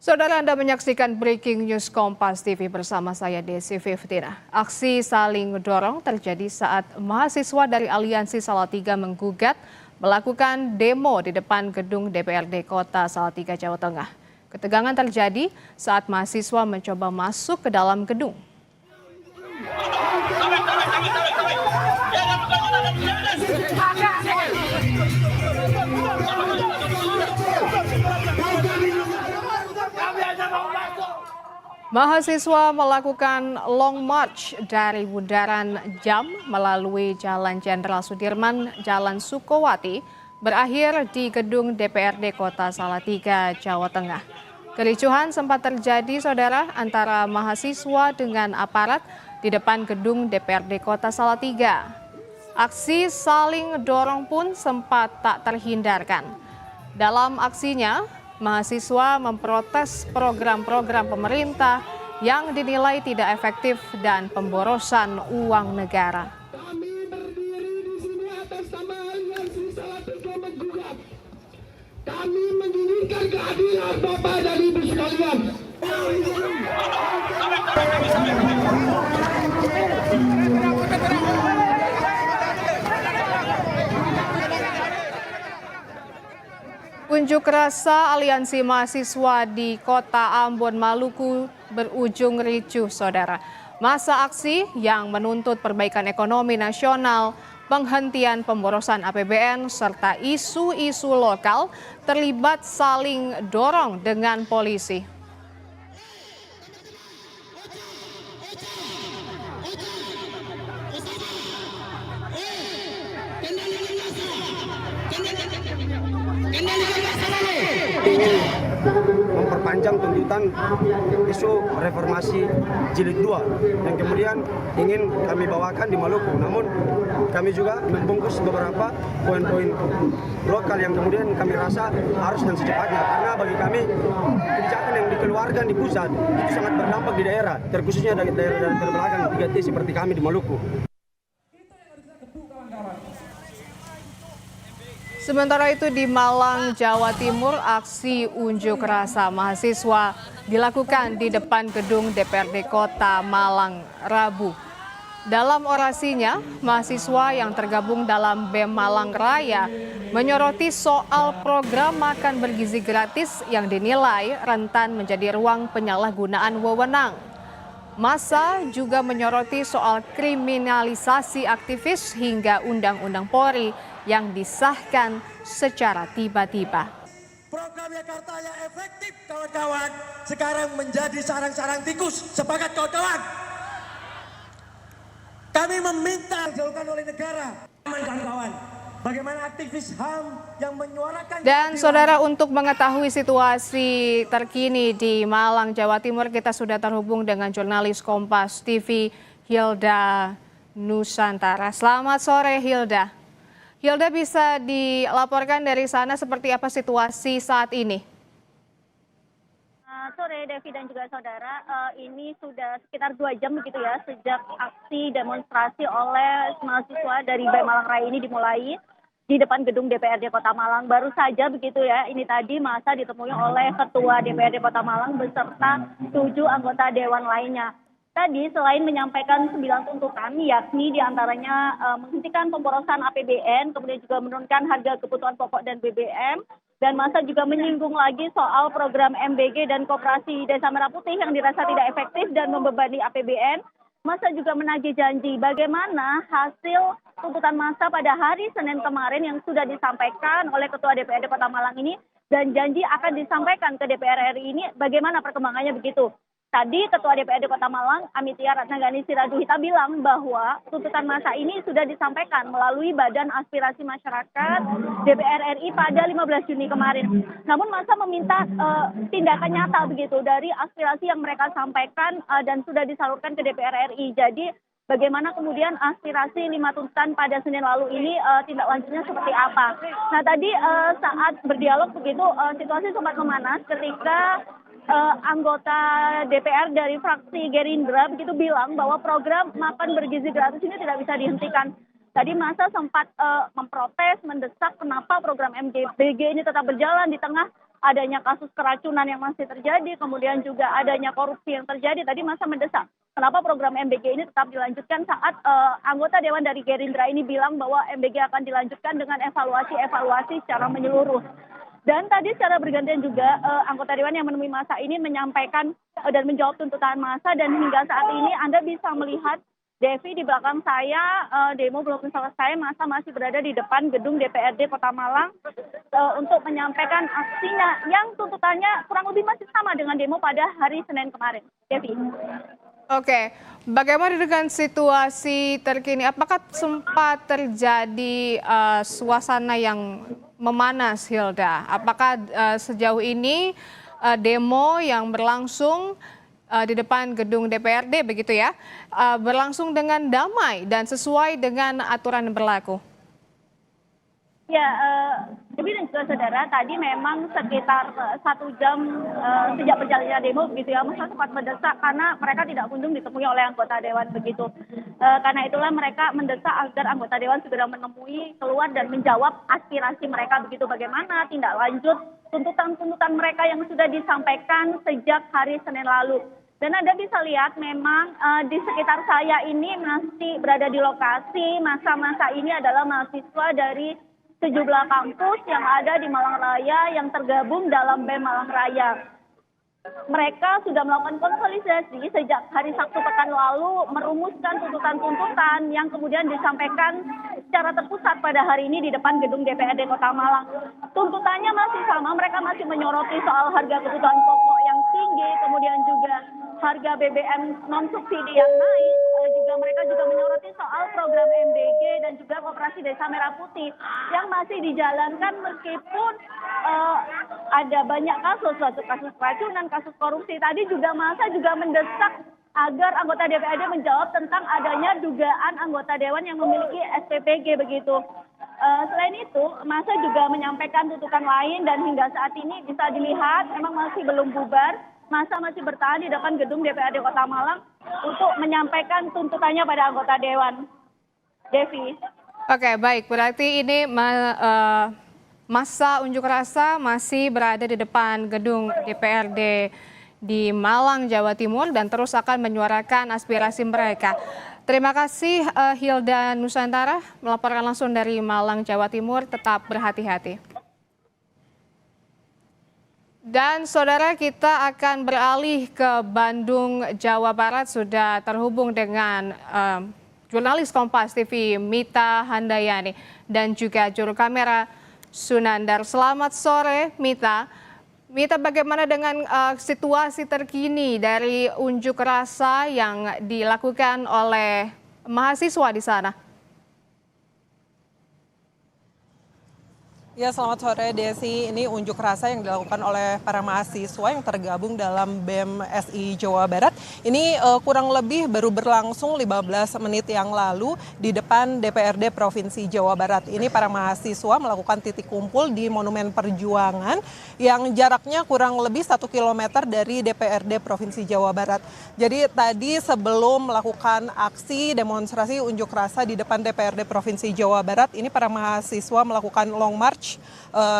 Saudara, Anda menyaksikan Breaking News Kompas TV bersama saya Desi Fiftina. Aksi saling dorong terjadi saat mahasiswa dari Aliansi Salatiga menggugat melakukan demo di depan gedung DPRD Kota Salatiga, Jawa Tengah. Ketegangan terjadi saat mahasiswa mencoba masuk ke dalam gedung. Mahasiswa melakukan long march dari Bundaran Jam melalui Jalan Jenderal Sudirman, Jalan Sukowati, berakhir di gedung DPRD Kota Salatiga, Jawa Tengah. Kericuhan sempat terjadi, saudara, antara mahasiswa dengan aparat di depan gedung DPRD Kota Salatiga. Aksi saling dorong pun sempat tak terhindarkan. Dalam aksinya, mahasiswa memprotes program-program pemerintah yang dinilai tidak efektif dan pemborosan uang negara. Kami berdiri di sini atas nama Aliansi Salatiga menggugat. Kami menginginkan keadilan Bapak dan Ibu sekalian. Unjuk rasa aliansi mahasiswa di Kota Ambon, Maluku berujung ricuh, saudara. Masa aksi yang menuntut perbaikan ekonomi nasional, penghentian pemborosan APBN, serta isu-isu lokal terlibat saling dorong dengan polisi. Ingin memperpanjang tuntutan isu reformasi jilid 2 yang kemudian ingin kami bawakan di Maluku. Namun kami juga membungkus beberapa poin-poin lokal yang kemudian kami rasa harus dan secepatnya, karena bagi kami kebijakan yang dikeluarkan di pusat itu sangat berdampak di daerah, terkhususnya dari daerah terbelakang 3T seperti kami di Maluku. Sementara itu di Malang, Jawa Timur, aksi unjuk rasa mahasiswa dilakukan di depan gedung DPRD Kota Malang, Rabu. Dalam orasinya, mahasiswa yang tergabung dalam BEM Malang Raya menyoroti soal program makan bergizi gratis yang dinilai rentan menjadi ruang penyalahgunaan wewenang. Massa juga menyoroti soal kriminalisasi aktivis hingga Undang-Undang Polri yang disahkan secara tiba-tiba. Program Jakarta yang efektif, kawan-kawan, sekarang menjadi sarang-sarang tikus. Sepakat, kawan-kawan? Kami meminta dilakukan oleh negara, kawan-kawan. Bagaimana aktivis HAM yang menyuarakan... Dan saudara, untuk mengetahui situasi terkini di Malang, Jawa Timur, kita sudah terhubung dengan jurnalis Kompas TV Hilda Nusantara. Selamat sore, Hilda. Hilda, bisa dilaporkan dari sana seperti apa situasi saat ini? Sore Devi dan juga saudara, ini sudah sekitar 2 jam begitu ya sejak aksi demonstrasi oleh mahasiswa dari BEM Malang Raya ini dimulai di depan gedung DPRD Kota Malang. Baru saja begitu ya, ini tadi masa ditemui oleh Ketua DPRD Kota Malang beserta 7 anggota dewan lainnya. Tadi selain menyampaikan 9 tuntutan, yakni diantaranya menghentikan pemborosan APBN, kemudian juga menurunkan harga kebutuhan pokok dan BBM, dan masa juga menyinggung lagi soal program MBG dan Koperasi Desa Merah Putih yang dirasa tidak efektif dan membebani APBN. Masa juga menagih janji bagaimana hasil tuntutan masa pada hari Senin kemarin yang sudah disampaikan oleh Ketua DPRD Kota Malang ini, dan janji akan disampaikan ke DPR RI ini bagaimana perkembangannya begitu. Tadi Ketua DPRD Kota Malang, Amitia Ratnagani Siraduhita, bilang bahwa tuntutan masa ini sudah disampaikan melalui Badan Aspirasi Masyarakat DPR RI pada 15 Juni kemarin. Namun masa meminta tindakan nyata begitu dari aspirasi yang mereka sampaikan dan sudah disalurkan ke DPR RI. Jadi bagaimana kemudian aspirasi 5 tuntutan pada Senin lalu ini tindak lanjutnya seperti apa. Nah tadi saat berdialog begitu situasi sempat memanas ketika anggota DPR dari fraksi Gerindra begitu bilang bahwa program makan bergizi gratis ini tidak bisa dihentikan. Tadi masa sempat memprotes, mendesak kenapa program MBG ini tetap berjalan di tengah adanya kasus keracunan yang masih terjadi, kemudian juga adanya korupsi yang terjadi. Tadi masa mendesak kenapa program MBG ini tetap dilanjutkan saat anggota Dewan dari Gerindra ini bilang bahwa MBG akan dilanjutkan dengan evaluasi secara menyeluruh. Dan tadi secara bergantian juga anggota Dewan yang menemui masa ini menyampaikan dan menjawab tuntutan masa, dan hingga saat ini Anda bisa melihat Devi di belakang saya, demo belum selesai, masa masih berada di depan gedung DPRD Kota Malang untuk menyampaikan aksinya yang tuntutannya kurang lebih masih sama dengan demo pada hari Senin kemarin. Devi. Oke, bagaimana dengan situasi terkini? Apakah sempat terjadi suasana yang memanas, Hilda? Apakah sejauh ini demo yang berlangsung di depan gedung DPRD begitu ya, berlangsung dengan damai dan sesuai dengan aturan yang berlaku? Ya, Devi dan juga saudara, tadi memang sekitar 1 jam sejak berjalannya demo begitu ya, masa sempat mendesak karena mereka tidak kunjung ditemui oleh anggota Dewan begitu. Karena itulah mereka mendesak agar anggota Dewan segera menemui, keluar dan menjawab aspirasi mereka begitu, bagaimana tindak lanjut tuntutan-tuntutan mereka yang sudah disampaikan sejak hari Senin lalu. Dan Anda bisa lihat memang di sekitar saya ini masih berada di lokasi, masa-masa ini adalah mahasiswa dari sejumlah kampus yang ada di Malang Raya yang tergabung dalam BEM Malang Raya. Mereka sudah melakukan konsolidasi sejak hari Sabtu pekan lalu, merumuskan tuntutan-tuntutan yang kemudian disampaikan secara terpusat pada hari ini di depan gedung DPRD Kota Malang. Tuntutannya masih sama, mereka masih menyoroti soal harga kebutuhan pokok yang tinggi, kemudian juga harga BBM non-subsidi yang naik, juga mereka juga menyoroti soal program MBG dan juga Koperasi Desa Merah Putih yang masih dijalankan meskipun ada banyak kasus keracunan, kasus korupsi. Tadi juga masa juga mendesak agar anggota DPRD menjawab tentang adanya dugaan anggota Dewan yang memiliki SPPG begitu. Selain itu, masa juga menyampaikan tuntutan lain dan hingga saat ini bisa dilihat memang masih belum bubar. Masa masih bertahan di depan gedung DPRD Kota Malang untuk menyampaikan tuntutannya pada anggota Dewan. Devi. Oke, baik. Berarti ini masa unjuk rasa masih berada di depan gedung DPRD di Malang, Jawa Timur dan terus akan menyuarakan aspirasi mereka. Terima kasih Hilda Nusantara melaporkan langsung dari Malang, Jawa Timur. Tetap berhati-hati. Dan saudara, kita akan beralih ke Bandung, Jawa Barat. Sudah terhubung dengan jurnalis Kompas TV Mita Handayani dan juga juru kamera Sunandar. Selamat sore Mita. Mita, bagaimana dengan situasi terkini dari unjuk rasa yang dilakukan oleh mahasiswa di sana? Ya, selamat sore Desi. Ini unjuk rasa yang dilakukan oleh para mahasiswa yang tergabung dalam BEM SI Jawa Barat. Ini kurang lebih baru berlangsung 15 menit yang lalu di depan DPRD Provinsi Jawa Barat. Ini para mahasiswa melakukan titik kumpul di Monumen Perjuangan yang jaraknya kurang lebih 1 km dari DPRD Provinsi Jawa Barat. Jadi tadi sebelum melakukan aksi demonstrasi unjuk rasa di depan DPRD Provinsi Jawa Barat, ini para mahasiswa melakukan long march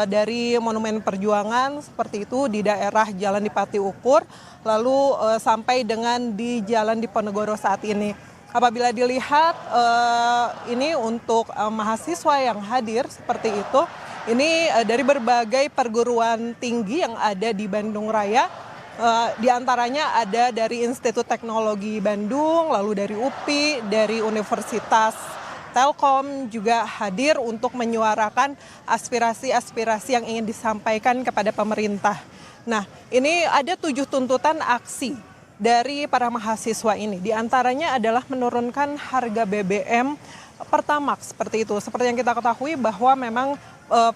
dari Monumen Perjuangan seperti itu di daerah Jalan Dipati Ukur, lalu sampai dengan di Jalan Diponegoro saat ini. Apabila dilihat ini untuk mahasiswa yang hadir seperti itu, ini dari berbagai perguruan tinggi yang ada di Bandung Raya, di antaranya ada dari Institut Teknologi Bandung, lalu dari UPI, dari Universitas Telkom juga hadir untuk menyuarakan aspirasi-aspirasi yang ingin disampaikan kepada pemerintah. Nah, ini ada 7 tuntutan aksi dari para mahasiswa ini. Di antaranya adalah menurunkan harga BBM Pertamax seperti itu. Seperti yang kita ketahui bahwa memang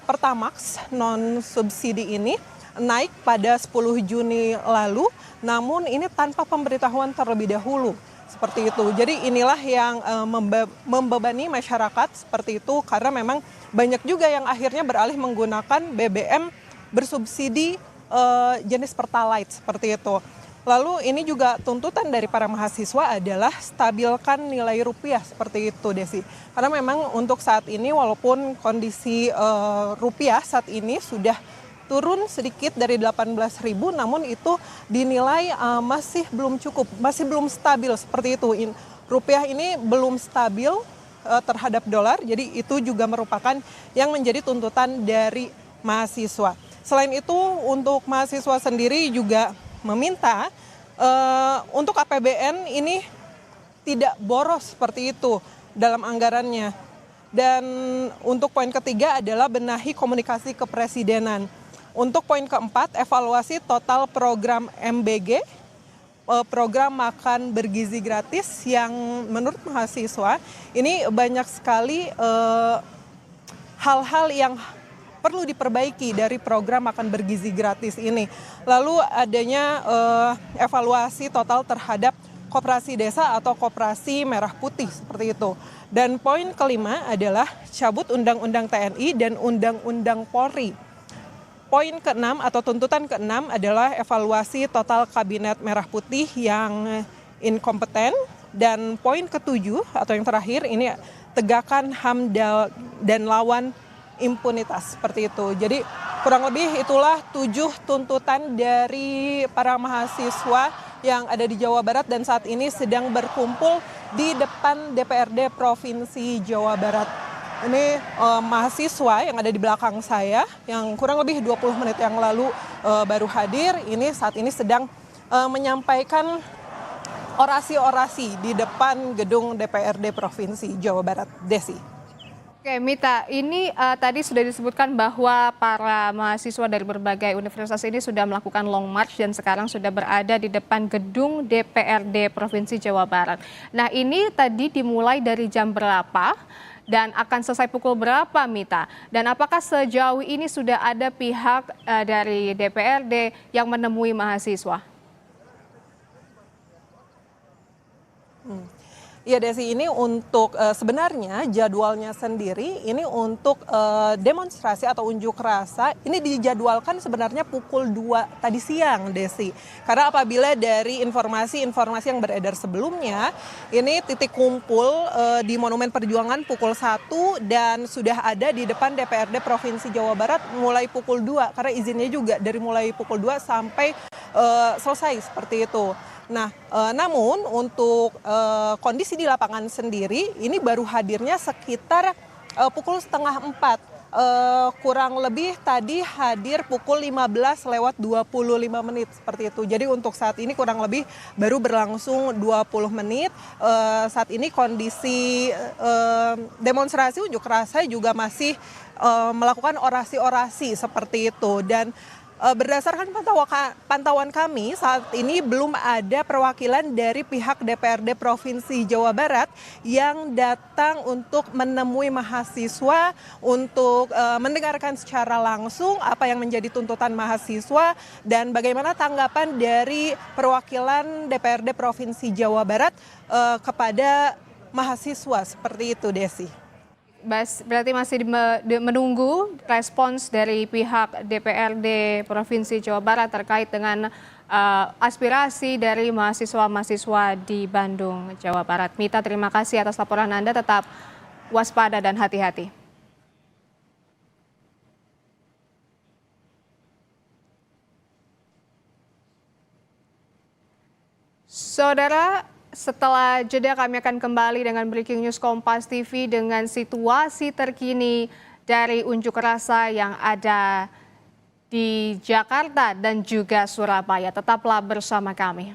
Pertamax non-subsidi ini naik pada 10 Juni lalu, namun ini tanpa pemberitahuan terlebih dahulu. Seperti itu. Jadi inilah yang membebani masyarakat seperti itu karena memang banyak juga yang akhirnya beralih menggunakan BBM bersubsidi jenis Pertalite seperti itu. Lalu ini juga tuntutan dari para mahasiswa adalah stabilkan nilai rupiah seperti itu, Desi. Karena memang untuk saat ini walaupun kondisi rupiah saat ini sudah turun sedikit dari 18.000, namun itu dinilai masih belum cukup, masih belum stabil seperti itu. Rupiah ini belum stabil terhadap dolar, jadi itu juga merupakan yang menjadi tuntutan dari mahasiswa. Selain itu, untuk mahasiswa sendiri juga meminta untuk APBN ini tidak boros seperti itu dalam anggarannya. Dan untuk poin ketiga adalah benahi komunikasi kepresidenan. Untuk poin keempat, evaluasi total program MBG, program makan bergizi gratis, yang menurut mahasiswa ini banyak sekali hal-hal yang perlu diperbaiki dari program makan bergizi gratis ini. Lalu adanya evaluasi total terhadap koperasi desa atau koperasi merah putih seperti itu. Dan poin kelima adalah cabut Undang-Undang TNI dan Undang-Undang Polri. Poin keenam atau tuntutan keenam adalah evaluasi total kabinet merah putih yang inkompeten. Dan poin ketujuh atau yang terakhir ini tegakkan HAM dan lawan impunitas seperti itu. Jadi kurang lebih itulah 7 tuntutan dari para mahasiswa yang ada di Jawa Barat dan saat ini sedang berkumpul di depan DPRD Provinsi Jawa Barat. Ini mahasiswa yang ada di belakang saya yang kurang lebih 20 menit yang lalu baru hadir, ini saat ini sedang menyampaikan orasi-orasi di depan gedung DPRD Provinsi Jawa Barat. Desi. Oke, Mita, ini tadi sudah disebutkan bahwa para mahasiswa dari berbagai universitas ini sudah melakukan long march dan sekarang sudah berada di depan gedung DPRD Provinsi Jawa Barat. Nah, ini tadi dimulai dari jam berapa dan akan selesai pukul berapa, Mita? Dan apakah sejauh ini sudah ada pihak dari DPRD yang menemui mahasiswa? Ya Desi, ini untuk sebenarnya jadwalnya sendiri ini untuk demonstrasi atau unjuk rasa ini dijadwalkan sebenarnya pukul 2 tadi siang, Desi. Karena apabila dari informasi-informasi yang beredar sebelumnya, ini titik kumpul di Monumen Perjuangan pukul 1 dan sudah ada di depan DPRD Provinsi Jawa Barat mulai pukul 2 karena izinnya juga dari mulai pukul 2 sampai selesai seperti itu. Nah, namun untuk kondisi di lapangan sendiri ini baru hadirnya sekitar pukul 3:30. Kurang lebih tadi hadir pukul 15:25 seperti itu. Jadi untuk saat ini kurang lebih baru berlangsung 20 menit. Saat ini kondisi demonstrasi unjuk rasa juga masih melakukan orasi-orasi seperti itu. Dan berdasarkan pantauan kami, saat ini belum ada perwakilan dari pihak DPRD Provinsi Jawa Barat yang datang untuk menemui mahasiswa untuk mendengarkan secara langsung apa yang menjadi tuntutan mahasiswa dan bagaimana tanggapan dari perwakilan DPRD Provinsi Jawa Barat kepada mahasiswa seperti itu, Desi. Berarti masih menunggu respons dari pihak DPRD Provinsi Jawa Barat terkait dengan aspirasi dari mahasiswa-mahasiswa di Bandung, Jawa Barat. Mita, terima kasih atas laporan Anda, tetap waspada dan hati-hati. Saudara, setelah jeda kami akan kembali dengan Breaking News Kompas TV dengan situasi terkini dari unjuk rasa yang ada di Jakarta dan juga Surabaya. Tetaplah bersama kami.